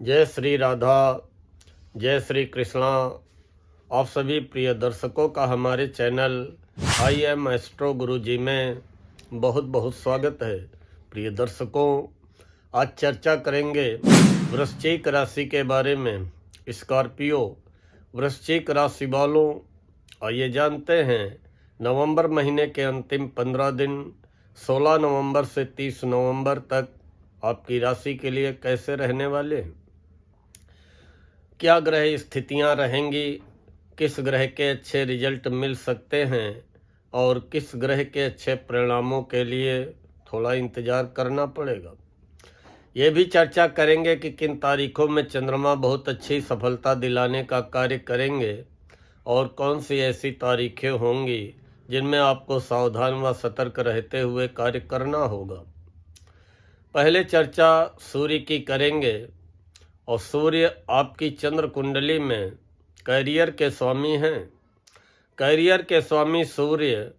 जय श्री राधा, जय श्री कृष्णा। आप सभी प्रिय दर्शकों का हमारे चैनल आई एम एस्ट्रो गुरुजी में बहुत बहुत स्वागत है। प्रिय दर्शकों, आज चर्चा करेंगे वृश्चिक राशि के बारे में। स्कॉर्पियो वृश्चिक राशि वालों, आइए जानते हैं नवंबर महीने के अंतिम 15 दिन 16 नवंबर से 30 नवंबर तक आपकी राशि के लिए कैसे रहने वाले हैं। क्या ग्रह स्थितियां रहेंगी, किस ग्रह के अच्छे रिजल्ट मिल सकते हैं और किस ग्रह के अच्छे परिणामों के लिए थोड़ा इंतज़ार करना पड़ेगा। ये भी चर्चा करेंगे कि किन तारीखों में चंद्रमा बहुत अच्छी सफलता दिलाने का कार्य करेंगे और कौन सी ऐसी तारीखें होंगी जिनमें आपको सावधान व सतर्क रहते हुए कार्य करना होगा। पहले चर्चा सूर्य की करेंगे और सूर्य आपकी चंद्र कुंडली में कैरियर के स्वामी हैं। कैरियर के स्वामी सूर्य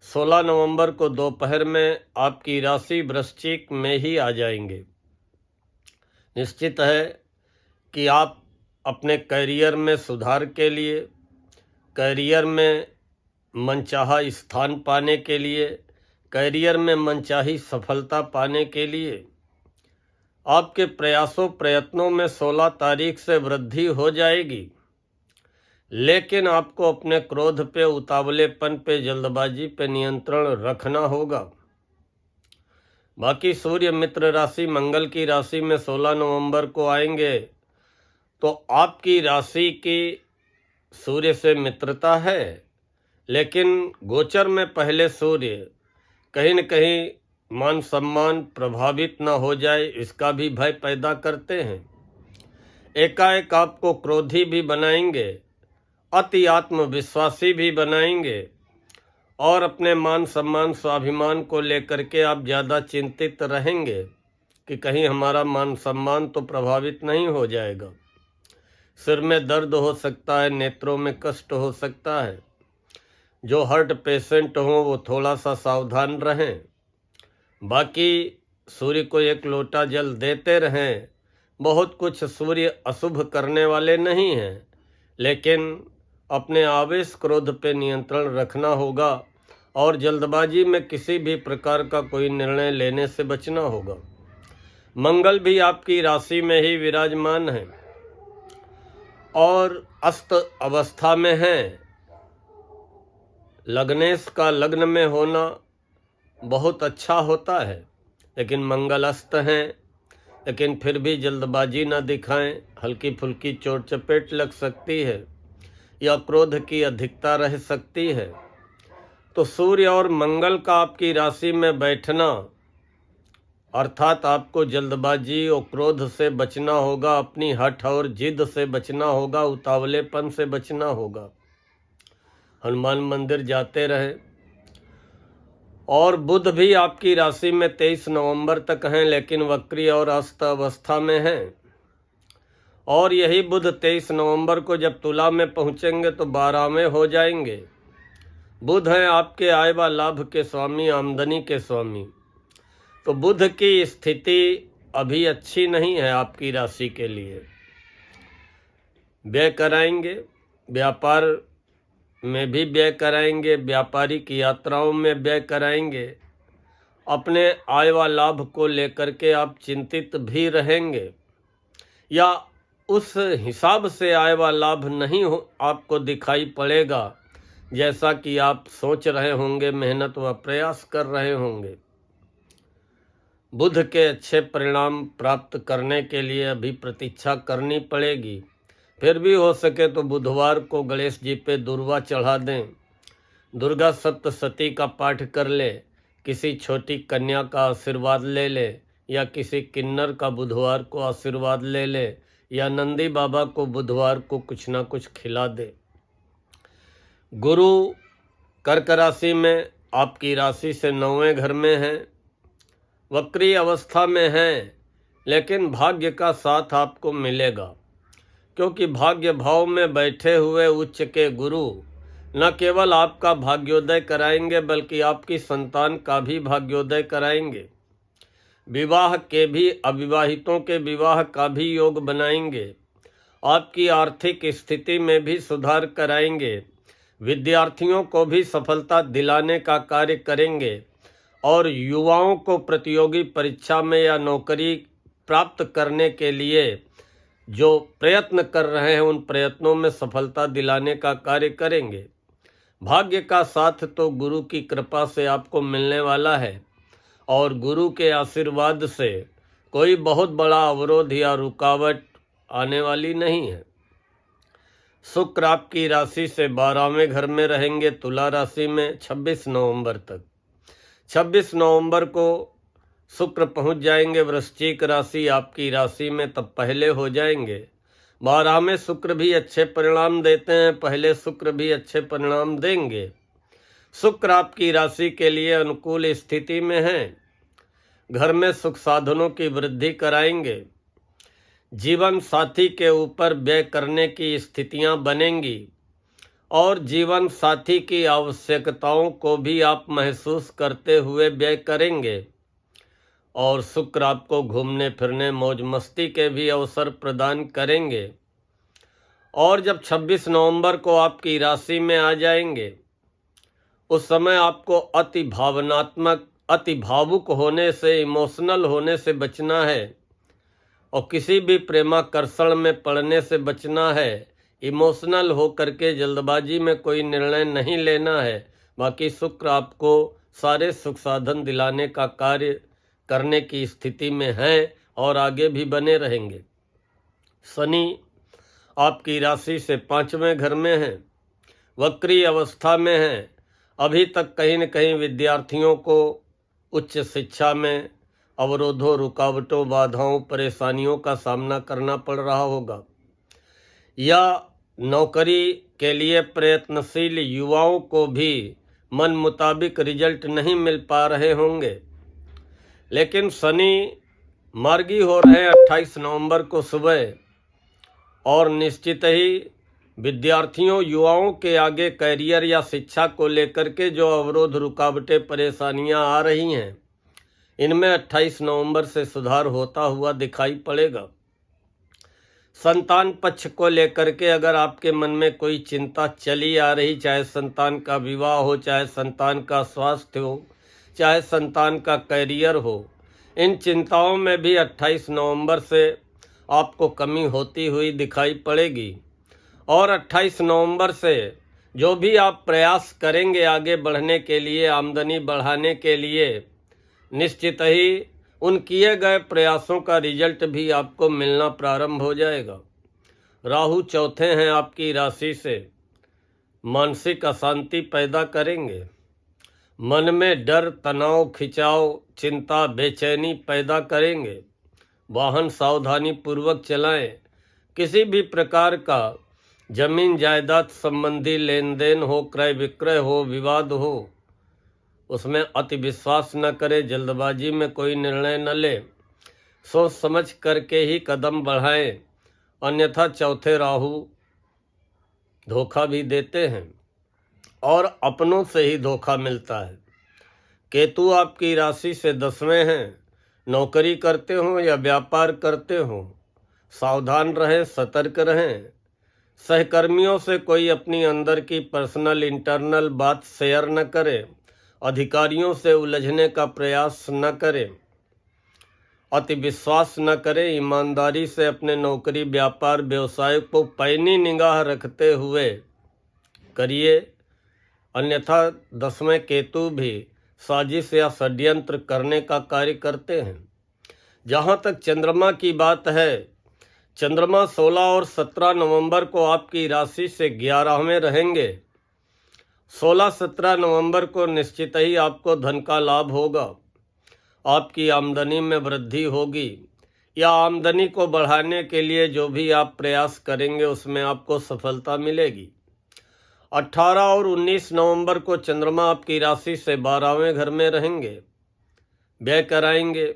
16 नवंबर को दोपहर में आपकी राशि वृश्चिक में ही आ जाएंगे। निश्चित है कि आप अपने कैरियर में सुधार के लिए, कैरियर में मनचाहा स्थान पाने के लिए, कैरियर में मनचाही सफलता पाने के लिए आपके प्रयत्नों में 16 तारीख से वृद्धि हो जाएगी। लेकिन आपको अपने क्रोध पे, उतावलेपन पे, जल्दबाजी पे नियंत्रण रखना होगा। बाकी सूर्य मित्र राशि मंगल की राशि में 16 नवंबर को आएंगे तो आपकी राशि की सूर्य से मित्रता है, लेकिन गोचर में पहले सूर्य कहीं न कहीं मान सम्मान प्रभावित न हो जाए इसका भी भय पैदा करते हैं। एकाएक आपको क्रोधी भी बनाएंगे, अति आत्मविश्वासी भी बनाएंगे और अपने मान सम्मान स्वाभिमान को लेकर के आप ज़्यादा चिंतित रहेंगे कि कहीं हमारा मान सम्मान तो प्रभावित नहीं हो जाएगा। सिर में दर्द हो सकता है, नेत्रों में कष्ट हो सकता है। जो हार्ट पेशेंट हों वो थोड़ा सा सावधान रहें। बाकी सूर्य को एक लोटा जल देते रहें। बहुत कुछ सूर्य अशुभ करने वाले नहीं हैं, लेकिन अपने आवेश क्रोध पे नियंत्रण रखना होगा और जल्दबाजी में किसी भी प्रकार का कोई निर्णय लेने से बचना होगा। मंगल भी आपकी राशि में ही विराजमान है और अस्त अवस्था में है। लग्नेश का लग्न में होना बहुत अच्छा होता है, लेकिन मंगल अस्त हैं। लेकिन फिर भी जल्दबाजी न दिखाएं, हल्की फुल्की चोट चपेट लग सकती है या क्रोध की अधिकता रह सकती है। तो सूर्य और मंगल का आपकी राशि में बैठना अर्थात आपको जल्दबाजी और क्रोध से बचना होगा, अपनी हठ और जिद से बचना होगा, उतावलेपन से बचना होगा। हनुमान मंदिर जाते रहें। और बुध भी आपकी राशि में 23 नवंबर तक हैं, लेकिन वक्री और अस्त अवस्था में हैं। और यही बुध 23 नवंबर को जब तुला में पहुंचेंगे तो 12वें हो जाएंगे। बुध हैं आपके आय व लाभ के स्वामी, आमदनी के स्वामी। तो बुध की स्थिति अभी अच्छी नहीं है आपकी राशि के लिए। व्यय कराएंगे, व्यापार में भी व्यय कराएंगे, व्यापारिक यात्राओं में व्यय कराएंगे। अपने आय व लाभ को लेकर के आप चिंतित भी रहेंगे या उस हिसाब से आय व लाभ नहीं हो आपको दिखाई पड़ेगा जैसा कि आप सोच रहे होंगे, मेहनत व प्रयास कर रहे होंगे। बुध के अच्छे परिणाम प्राप्त करने के लिए अभी प्रतीक्षा करनी पड़ेगी। फिर भी हो सके तो बुधवार को गणेश जी पे दुर्वा चढ़ा दें, दुर्गा सप्तशती का पाठ कर ले, किसी छोटी कन्या का आशीर्वाद ले ले या किसी किन्नर का बुधवार को आशीर्वाद ले ले या नंदी बाबा को बुधवार को कुछ ना कुछ खिला दे। गुरु कर्क राशि में आपकी राशि से 9वें घर में है, वक्री अवस्था में है, लेकिन भाग्य का साथ आपको मिलेगा क्योंकि भाग्य भाव में बैठे हुए उच्च के गुरु न केवल आपका भाग्योदय कराएंगे बल्कि आपकी संतान का भी भाग्योदय कराएंगे। विवाह के भी, अविवाहितों के विवाह का भी योग बनाएंगे। आपकी आर्थिक स्थिति में भी सुधार कराएंगे। विद्यार्थियों को भी सफलता दिलाने का कार्य करेंगे और युवाओं को प्रतियोगी परीक्षा में या नौकरी प्राप्त करने के लिए जो प्रयत्न कर रहे हैं उन प्रयत्नों में सफलता दिलाने का कार्य करेंगे। भाग्य का साथ तो गुरु की कृपा से आपको मिलने वाला है और गुरु के आशीर्वाद से कोई बहुत बड़ा अवरोध या रुकावट आने वाली नहीं है। शुक्र आपकी राशि से 12वें घर में रहेंगे, तुला राशि में 26 नवंबर तक। 26 नवंबर को शुक्र पहुंच जाएंगे वृश्चिक राशि, आपकी राशि में तब पहले हो जाएंगे। 12 में शुक्र भी अच्छे परिणाम देते हैं, पहले शुक्र भी अच्छे परिणाम देंगे। शुक्र आपकी राशि के लिए अनुकूल स्थिति में है, घर में सुख साधनों की वृद्धि कराएंगे। जीवन साथी के ऊपर व्यय करने की स्थितियां बनेंगी और जीवन साथी की आवश्यकताओं को भी आप महसूस करते हुए व्यय करेंगे। और शुक्र आपको घूमने फिरने मौज मस्ती के भी अवसर प्रदान करेंगे। और जब 26 नवंबर को आपकी राशि में आ जाएंगे उस समय आपको अति भावनात्मक, अति भावुक होने से, इमोशनल होने से बचना है और किसी भी प्रेमाकर्षण में पड़ने से बचना है। इमोशनल हो करके जल्दबाजी में कोई निर्णय नहीं लेना है। बाकी शुक्र आपको सारे सुख साधन दिलाने का कार्य करने की स्थिति में है और आगे भी बने रहेंगे। शनि आपकी राशि से 5वें घर में है, वक्री अवस्था में है। अभी तक कहीं न कहीं विद्यार्थियों को उच्च शिक्षा में अवरोधों, रुकावटों, बाधाओं, परेशानियों का सामना करना पड़ रहा होगा या नौकरी के लिए प्रयत्नशील युवाओं को भी मन मुताबिक रिजल्ट नहीं मिल पा रहे होंगे। लेकिन शनि मार्गी हो रहे हैं 28 नवंबर को सुबह और निश्चित ही विद्यार्थियों, युवाओं के आगे कैरियर या शिक्षा को लेकर के जो अवरोध, रुकावटें, परेशानियां आ रही हैं, इनमें 28 नवंबर से सुधार होता हुआ दिखाई पड़ेगा। संतान पक्ष को लेकर के अगर आपके मन में कोई चिंता चली आ रही, चाहे संतान का विवाह हो, चाहे संतान का स्वास्थ्य हो, चाहे संतान का कैरियर हो, इन चिंताओं में भी 28 नवंबर से आपको कमी होती हुई दिखाई पड़ेगी। और 28 नवंबर से जो भी आप प्रयास करेंगे आगे बढ़ने के लिए, आमदनी बढ़ाने के लिए, निश्चित ही उन किए गए प्रयासों का रिजल्ट भी आपको मिलना प्रारंभ हो जाएगा। राहु चौथे हैं आपकी राशि से, मानसिक अशांति पैदा करेंगे। मन में डर, तनाव, खिंचाव, चिंता, बेचैनी पैदा करेंगे। वाहन सावधानी पूर्वक चलाएं। किसी भी प्रकार का जमीन जायदाद संबंधी लेन देन हो, क्रय विक्रय हो, विवाद हो, उसमें अति विश्वास न करें, जल्दबाजी में कोई निर्णय न ले, सोच समझ करके ही कदम बढ़ाएं, अन्यथा चौथे राहु धोखा भी देते हैं और अपनों से ही धोखा मिलता है। केतु आपकी राशि से 10वें हैं, नौकरी करते हो या व्यापार करते हो, सावधान रहें, सतर्क रहें। सहकर्मियों से कोई अपनी अंदर की पर्सनल, इंटरनल बात शेयर न करें। अधिकारियों से उलझने का प्रयास न करें। अति विश्वास न करें। ईमानदारी से अपने नौकरी, व्यापार, व्यवसाय को पैनी निगाह रखते हुए करिए, अन्यथा 10वें केतु भी साजिश या षड्यंत्र करने का कार्य करते हैं। जहाँ तक चंद्रमा की बात है, चंद्रमा 16 और 17 नवंबर को आपकी राशि से 11वें रहेंगे। 16-17 नवंबर को निश्चित ही आपको धन का लाभ होगा, आपकी आमदनी में वृद्धि होगी या आमदनी को बढ़ाने के लिए जो भी आप प्रयास करेंगे उसमें आपको सफलता मिलेगी। 18 और 19 नवंबर को चंद्रमा आपकी राशि से 12वें घर में रहेंगे, व्यय कराएंगे।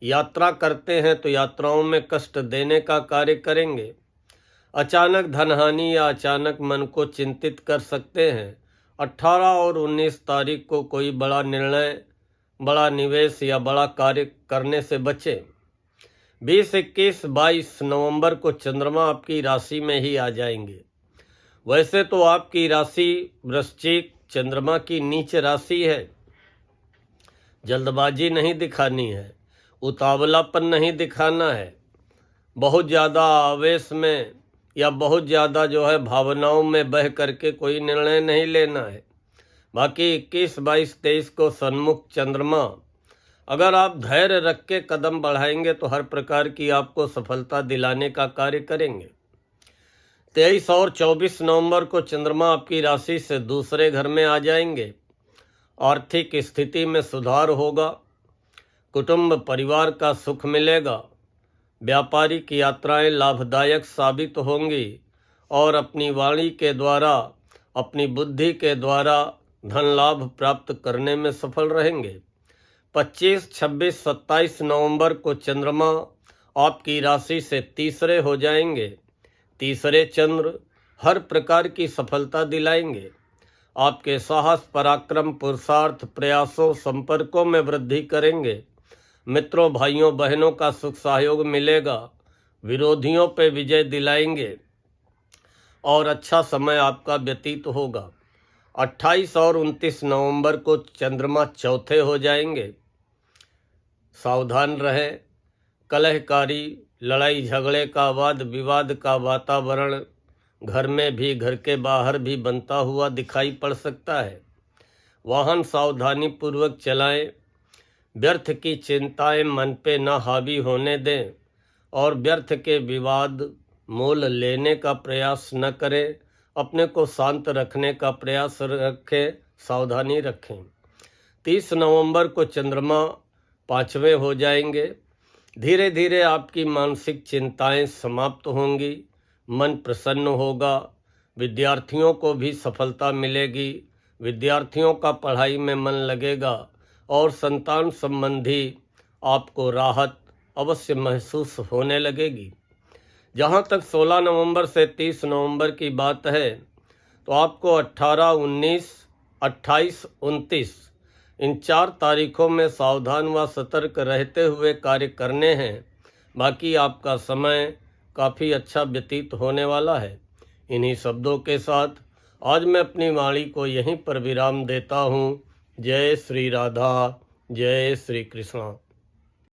यात्रा करते हैं तो यात्राओं में कष्ट देने का कार्य करेंगे। अचानक धनहानि या अचानक मन को चिंतित कर सकते हैं। 18 और 19 तारीख को कोई बड़ा निर्णय बड़ा निवेश या बड़ा कार्य करने से बचें। 20, 21, 22 नवंबर को चंद्रमा आपकी राशि में ही आ जाएंगे। वैसे तो आपकी राशि वृश्चिक चंद्रमा की नीच राशि है। जल्दबाजी नहीं दिखानी है, उतावलापन नहीं दिखाना है, बहुत ज़्यादा आवेश में या बहुत ज़्यादा जो है भावनाओं में बह करके कोई निर्णय नहीं लेना है। बाकी 21, 22, 23 को सन्मुख चंद्रमा, अगर आप धैर्य रख के कदम बढ़ाएंगे तो हर प्रकार की आपको सफलता दिलाने का कार्य करेंगे। 23 और 24 नवंबर को चंद्रमा आपकी राशि से दूसरे घर में आ जाएंगे। आर्थिक स्थिति में सुधार होगा, कुटुंब परिवार का सुख मिलेगा, व्यापारिक यात्राएं लाभदायक साबित होंगी और अपनी वाणी के द्वारा, अपनी बुद्धि के द्वारा धन लाभ प्राप्त करने में सफल रहेंगे। 25, 26, 27 नवंबर को चंद्रमा आपकी राशि से तीसरे हो जाएंगे। तीसरे चंद्र हर प्रकार की सफलता दिलाएंगे। आपके साहस, पराक्रम, पुरुषार्थ, प्रयासों, संपर्कों में वृद्धि करेंगे। मित्रों, भाइयों, बहनों का सुख सहयोग मिलेगा। विरोधियों पे विजय दिलाएंगे और अच्छा समय आपका व्यतीत होगा। 28 और 29 नवंबर को चंद्रमा चौथे हो जाएंगे। सावधान रहें। कलहकारी, लड़ाई झगड़े का, वाद विवाद का वातावरण घर में भी, घर के बाहर भी बनता हुआ दिखाई पड़ सकता है। वाहन सावधानी पूर्वक चलाएं। व्यर्थ की चिंताएं मन पे न हावी होने दें और व्यर्थ के विवाद मोल लेने का प्रयास न करें। अपने को शांत रखने का प्रयास रखें, सावधानी रखें। 30 नवंबर को चंद्रमा पांचवें हो जाएंगे। धीरे धीरे आपकी मानसिक चिंताएं समाप्त होंगी, मन प्रसन्न होगा, विद्यार्थियों को भी सफलता मिलेगी, विद्यार्थियों का पढ़ाई में मन लगेगा और संतान संबंधी आपको राहत अवश्य महसूस होने लगेगी। जहाँ तक 16 नवंबर से 30 नवंबर की बात है तो आपको 18, 19, 28, 29 इन 4 तारीखों में सावधान व सतर्क रहते हुए कार्य करने हैं। बाकी आपका समय काफ़ी अच्छा व्यतीत होने वाला है। इन्हीं शब्दों के साथ आज मैं अपनी वाणी को यहीं पर विराम देता हूँ। जय श्री राधा, जय श्री कृष्णा।